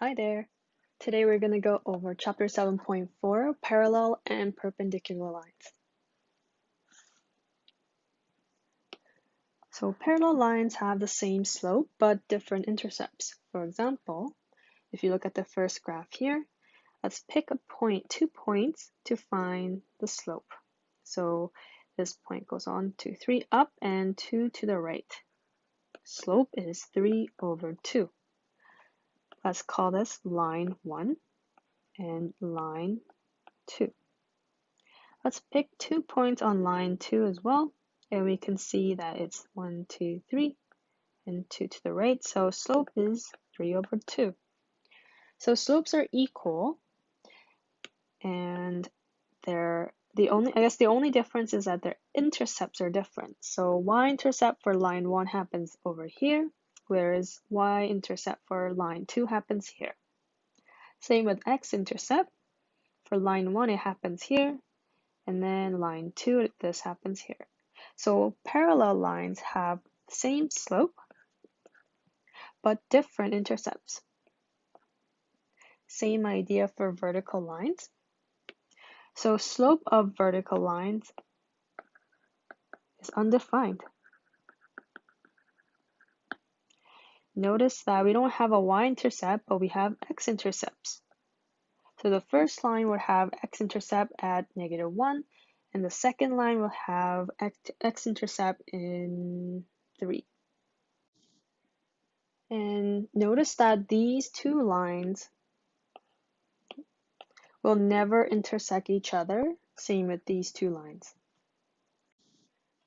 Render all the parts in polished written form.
Hi there. Today we're going to go over chapter 7.4, parallel and perpendicular lines. So parallel lines have the same slope but different intercepts. For example, if you look at the first graph here, let's pick a point, 2 points to find the slope. So this point goes on to 3 up and 2 to the right. Slope is 3 over 2. Let's call this line 1 and line 2. Let's pick 2 points on line 2 as well, and we can see that it's 1, 2, 3, and 2 to the right, so slope is 3 over 2. So slopes are equal, and the only difference is that their intercepts are different. So y-intercept for line 1 happens over here, whereas y-intercept for line 2 happens here. Same with x-intercept. For line 1, it happens here, and then line 2, this happens here. So parallel lines have the same slope, but different intercepts. Same idea for vertical lines. So slope of vertical lines is undefined. Notice that we don't have a y-intercept, but we have x-intercepts. So the first line would have x-intercept at -1, and the second line will have x-intercept in 3. And notice that these two lines will never intersect each other. Same with these two lines.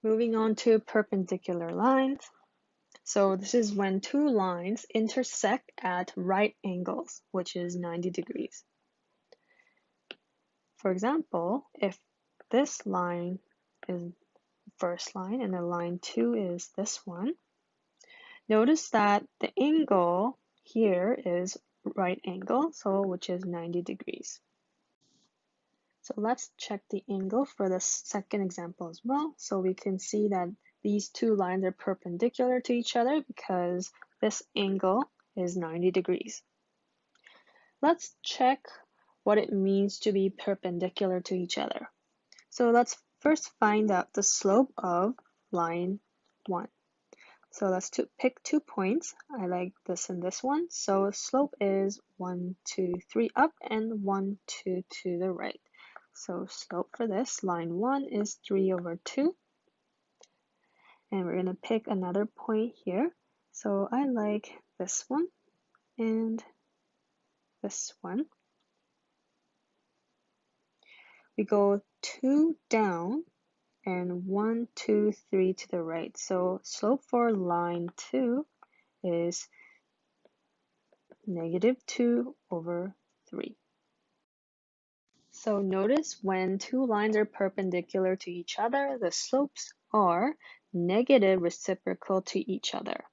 Moving on to perpendicular lines. So this is when two lines intersect at right angles, which is 90 degrees. For example, if this line is the first line and the line 2 is this one, notice that the angle here is right angle, so which is 90 degrees. So let's check the angle for the second example as well. So we can see that these two lines are perpendicular to each other because this angle is 90 degrees. Let's check what it means to be perpendicular to each other. So let's first find out the slope of line 1. So let's pick 2 points. I like this and this one. So slope is 1, 2, 3 up and 1, 2 to the right. So slope for this, line 1 is 3 over 2. And we're going to pick another point here. So I like this one and this one. We go 2 down and 1, 2, 3 to the right. So slope for line 2 is -2 over 3. So notice when two lines are perpendicular to each other, the slopes are negative reciprocal to each other.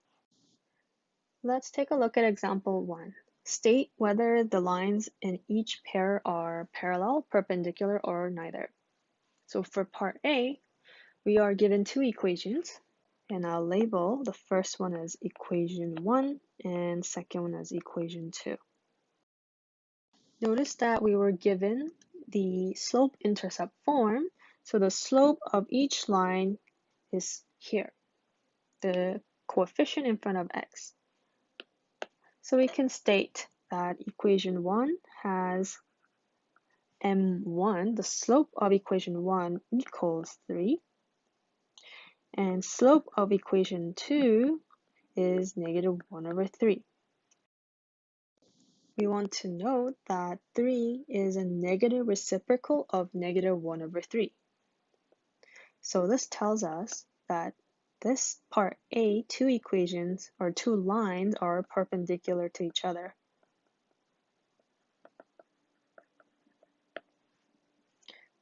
Let's take a look at example 1. State whether the lines in each pair are parallel, perpendicular, or neither. So for part A, we are given two equations, and I'll label the first one as equation 1 and second one as equation 2. Notice that we were given the slope-intercept form, so the slope of each line is here, the coefficient in front of x. So we can state that equation 1 has m1, the slope of equation 1 equals 3, and slope of equation 2 is -1 over 3. We want to note that 3 is a negative reciprocal of -1 over 3. So this tells us that this part A, two equations or two lines are perpendicular to each other.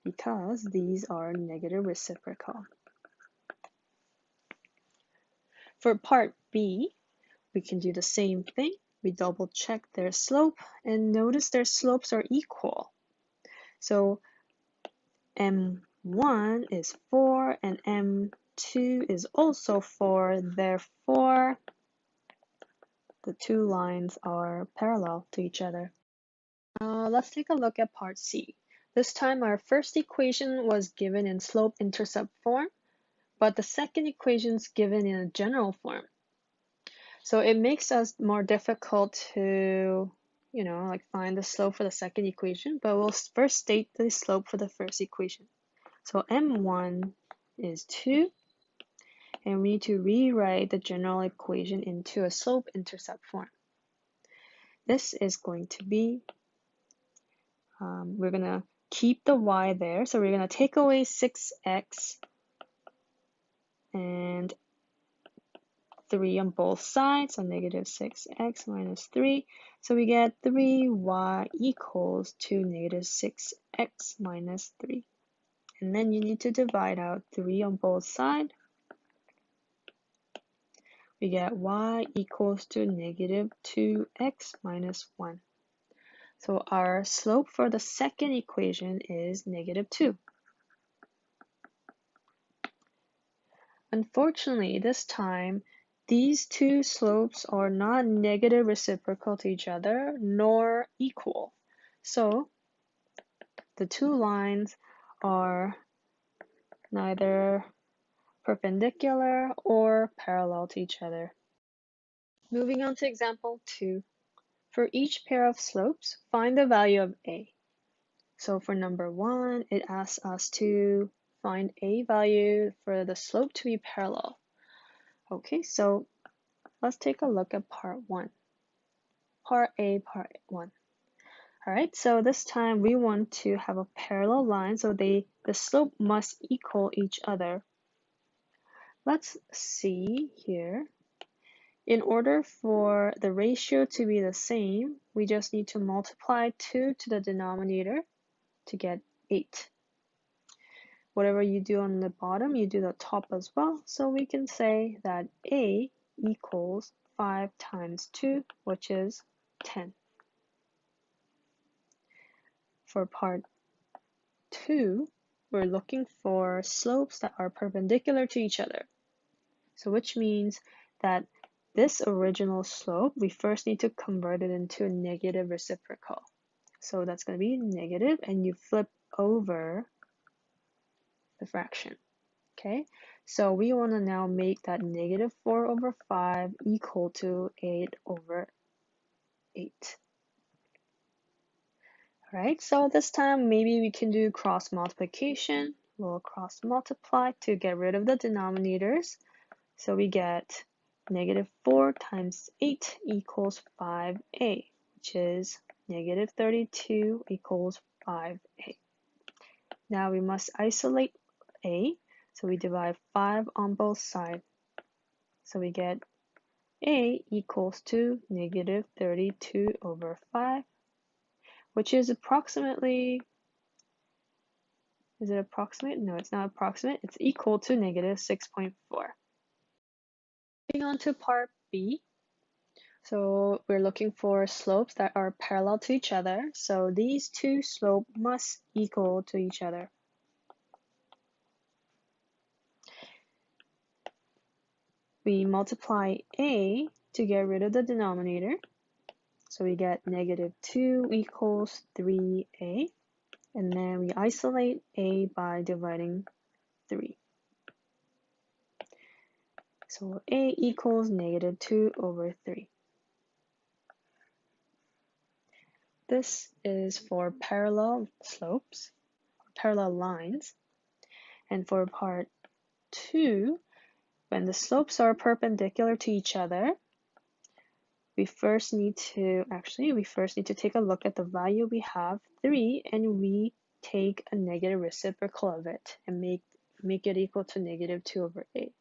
Because these are negative reciprocal. For part B, we can do the same thing. We double check their slope and notice their slopes are equal. So M1 is 4 and M2 is also 4. Therefore, the two lines are parallel to each other. Let's take a look at part C. This time our first equation was given in slope-intercept form, but the second equation is given in a general form. So it makes us more difficult to, like find the slope for the second equation, but we'll first state the slope for the first equation. So M1 is 2, and we need to rewrite the general equation into a slope-intercept form. This is going to be, we're going to keep the y there, so we're going to take away 6x and 3 on both sides, so negative 6x minus 3. So we get 3y equals to negative 6x minus 3. And then you need to divide out 3 on both sides. We get y equals to negative 2x minus 1. So our slope for the second equation is negative 2. Unfortunately, this time, these two slopes are not negative reciprocal to each other, nor equal. So the two lines are neither perpendicular or parallel to each other. Moving on to example 2. For each pair of slopes, find the value of a. So for number 1, it asks us to find a value for the slope to be parallel. Okay, so let's take a look at part 1. Part A, part 1. Alright, so this time we want to have a parallel line, so the slope must equal each other. Let's see here. In order for the ratio to be the same, we just need to multiply 2 to the denominator to get 8. Whatever you do on the bottom, you do the top as well. So we can say that A equals 5 times 2, which is 10. For part 2, we're looking for slopes that are perpendicular to each other. So which means that this original slope, we first need to convert it into a negative reciprocal. So that's going to be negative, and you flip over the fraction. Okay, so we want to now make that negative 4 over 5 equal to 8 over 8. Alright, so this time maybe we can do cross multiplication. We'll cross multiply to get rid of the denominators. So we get negative 4 times 8 equals 5a, which is negative 32 equals 5a. Now we must isolate a, so we divide 5 on both sides. So we get a equals to negative 32 over 5, which is approximately, is it approximate? No, it's not approximate. It's equal to negative 6.4. Moving on to part B. So we're looking for slopes that are parallel to each other. So these two slopes must equal to each other. We multiply a to get rid of the denominator. So we get negative 2 equals 3a. And then we isolate a by dividing 3. So a equals negative 2 over 3. This is for parallel slopes, parallel lines. And for part 2, when the slopes are perpendicular to each other, we first need to take a look at the value we have, 3, and we take a negative reciprocal of it and make it equal to negative 2 over 8.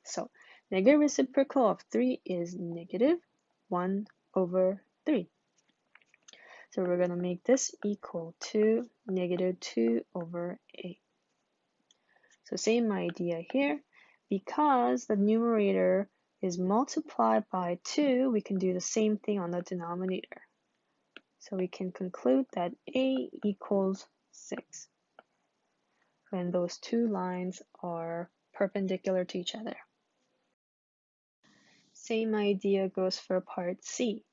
So negative reciprocal of 3 is negative 1 over 3. So we're going to make this equal to negative 2 over 8. So same idea here. Because the numerator is multiplied by 2, we can do the same thing on the denominator. So we can conclude that a equals 6 when those two lines are perpendicular to each other. Same idea goes for part C.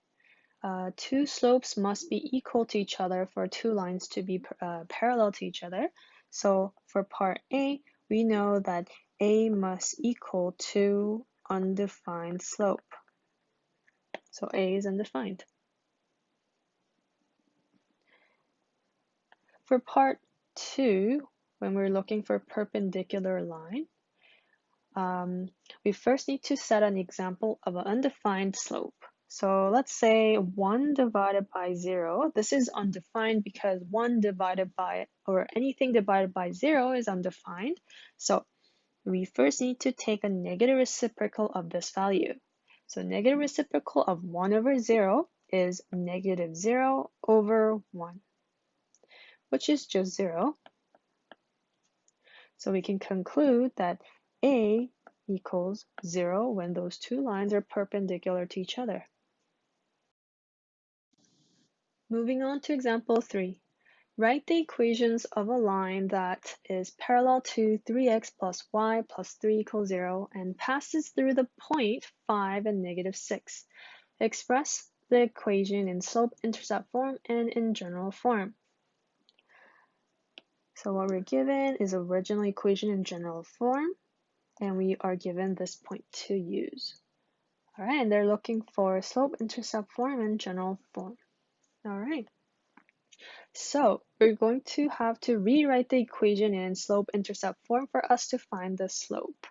Two slopes must be equal to each other for two lines to be parallel to each other. So for part A, we know that A must equal to undefined slope. So A is undefined. For part 2, when we're looking for perpendicular line, we first need to set an example of an undefined slope. So let's say 1 divided by 0. This is undefined because 1 divided by, or anything divided by 0 is undefined. So we first need to take a negative reciprocal of this value. So negative reciprocal of 1 over 0 is negative 0 over 1, which is just 0. So we can conclude that A equals 0 when those two lines are perpendicular to each other. Moving on to example 3. Write the equations of a line that is parallel to 3x plus y plus 3 equals 0 and passes through the point 5 and negative 6. Express the equation in slope-intercept form and in general form. So what we're given is original equation in general form, and we are given this point to use. All right, and they're looking for slope-intercept form and general form. All right. So we're going to have to rewrite the equation in slope-intercept form for us to find the slope.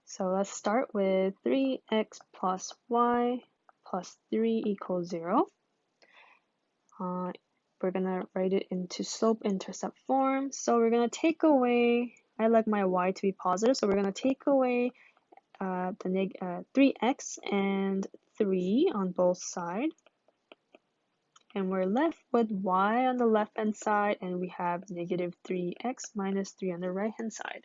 So let's start with 3x plus y plus 3 equals 0. We're going to write it into slope-intercept form. So we're going to take away, I like my y to be positive, so we're going to take away 3x and 3 on both sides. And we're left with y on the left-hand side, and we have negative 3x minus 3 on the right-hand side.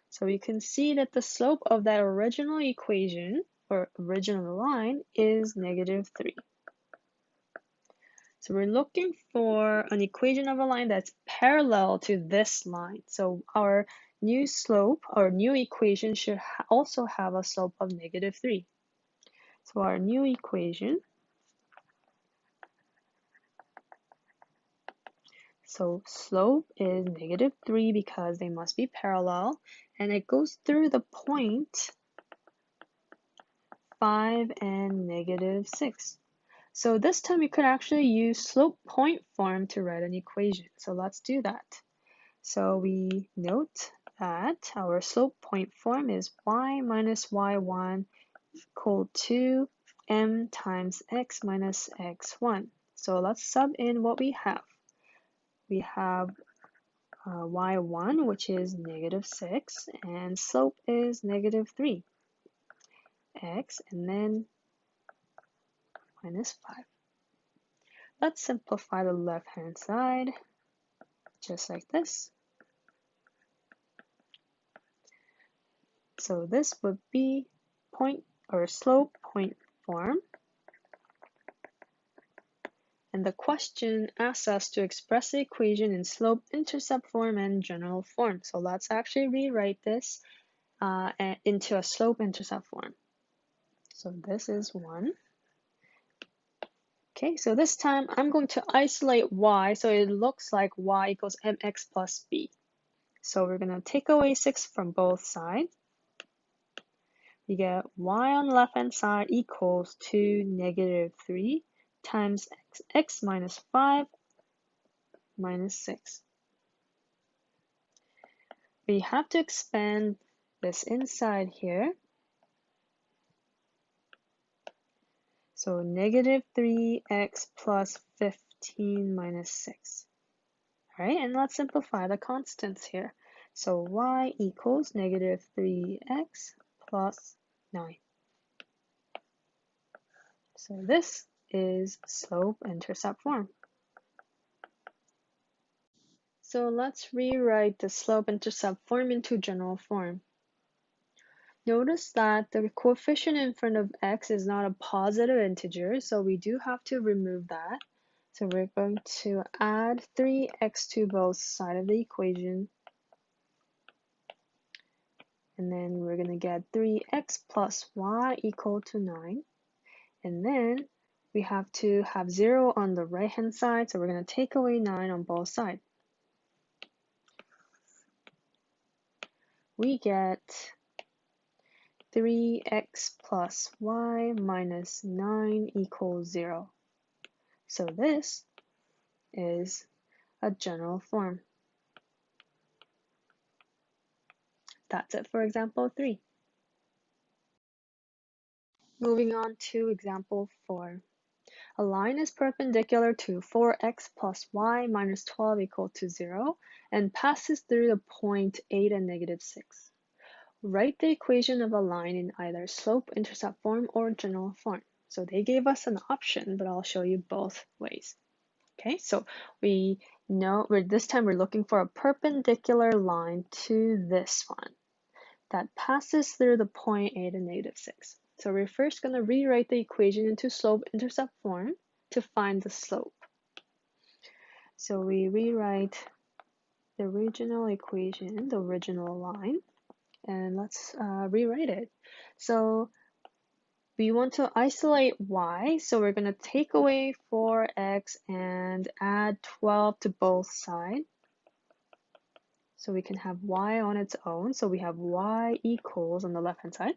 So we can see that the slope of that original equation, or original line, is negative 3. So we're looking for an equation of a line that's parallel to this line. So our new slope, or new equation, should also have a slope of negative 3. So our new equation, so slope is negative 3 because they must be parallel, and it goes through the point 5 and negative 6. So this time we could actually use slope point form to write an equation. So let's do that. So we note that our slope point form is y minus y1 equal to m times x minus x1. So let's sub in what we have. We have y1, which is negative 6, and slope is negative 3, x, and then minus 5. Let's simplify the left-hand side, just like this. So this would be point or slope point form. And the question asks us to express the equation in slope-intercept form and general form. So let's actually rewrite this into a slope-intercept form. So this is 1. Okay, so this time I'm going to isolate y, so it looks like y equals mx plus b. So we're going to take away 6 from both sides. We get y on the left-hand side equals to negative 3 times x minus 5 minus 6. We have to expand this inside here. So negative 3x plus 15 minus 6. All right, and let's simplify the constants here. So y equals negative 3x plus 9. So this is slope-intercept form. So let's rewrite the slope-intercept form into general form. Notice that the coefficient in front of x is not a positive integer, so we do have to remove that. So we're going to add 3x to both sides of the equation. and then we're going to get 3x plus y equal to 9. And then we have to have 0 on the right hand side, so we're going to take away 9 on both sides. We get 3x plus y minus 9 equals 0. So this is a general form. That's it for example 3. Moving on to example 4. A line is perpendicular to 4x plus y minus 12 equal to 0 and passes through the point 8 and negative 6. Write the equation of a line in either slope-intercept form or general form. So they gave us an option, but I'll show you both ways. Okay, so we know this time we're looking for a perpendicular line to this one that passes through the point 8 and negative 6. So we're first going to rewrite the equation into slope-intercept form to find the slope. So we rewrite the original equation, the original line, and let's rewrite it. So we want to isolate y, so we're going to take away 4x and add 12 to both sides. So we can have y on its own. So we have y equals on the left hand side.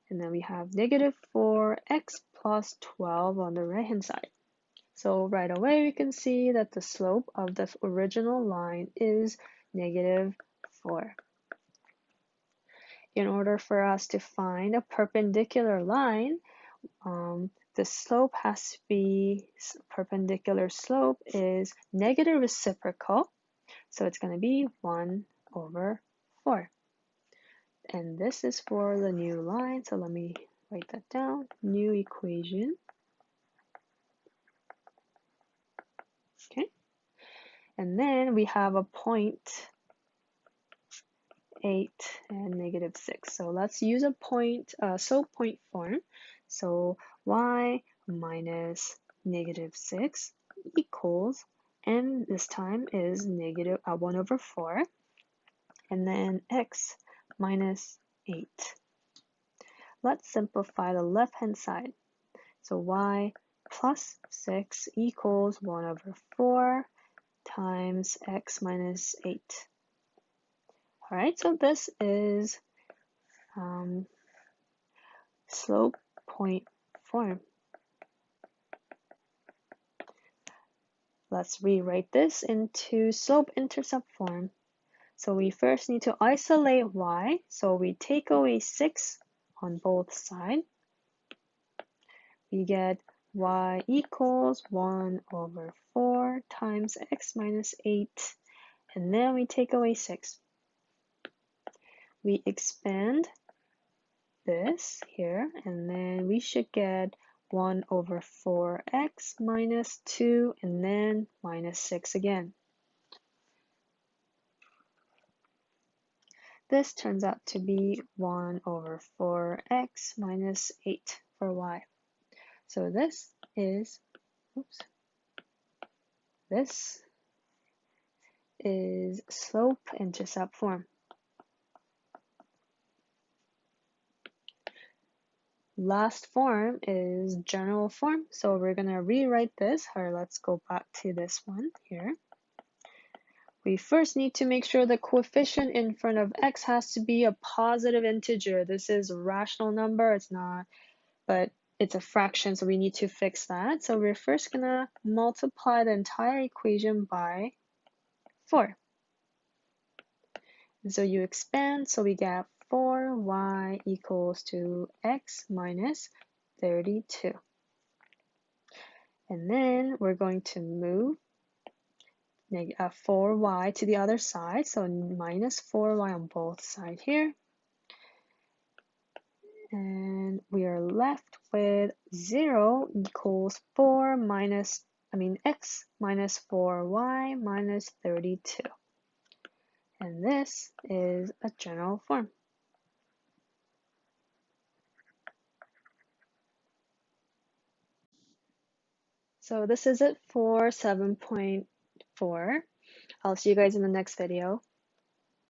And then we have negative 4x plus 12 on the right hand side. So right away we can see that the slope of the original line is negative 4. In order for us to find a perpendicular line, the slope has to be, perpendicular slope is negative reciprocal. So it's going to be 1 over 4. And this is for the new line. So let me write that down. New equation. Okay. And then we have a point 8 and negative 6. So let's use a slope point form. So y minus negative 6 equals, and this time is negative 1 over 4. And then x minus 8. Let's simplify the left-hand side. So y plus 6 equals 1 over 4 times x minus 8. All right, so this is slope point form. Let's rewrite this into slope-intercept form. So we first need to isolate y, so we take away 6 on both sides. We get y equals 1 over 4 times x minus 8, and then we take away 6. We expand this here, and then we should get 1 over 4x minus 2, and then minus 6 again. This turns out to be 1 over 4x minus 8 for y. So this is, this is slope-intercept form. Last form is general form. So we're going to rewrite this, or let's go back to this one here. We first need to make sure the coefficient in front of x has to be a positive integer. This is a rational number, it's not, but it's a fraction, so we need to fix that. So we're first going to multiply the entire equation by 4. And so you expand, so we get 4y equals to x minus 32. And then we're going to move 4y to the other side, so minus 4y on both sides here. And we are left with 0 equals x minus 4y minus 32. And this is a general form. So this is it for 7.4. I'll see you guys in the next video.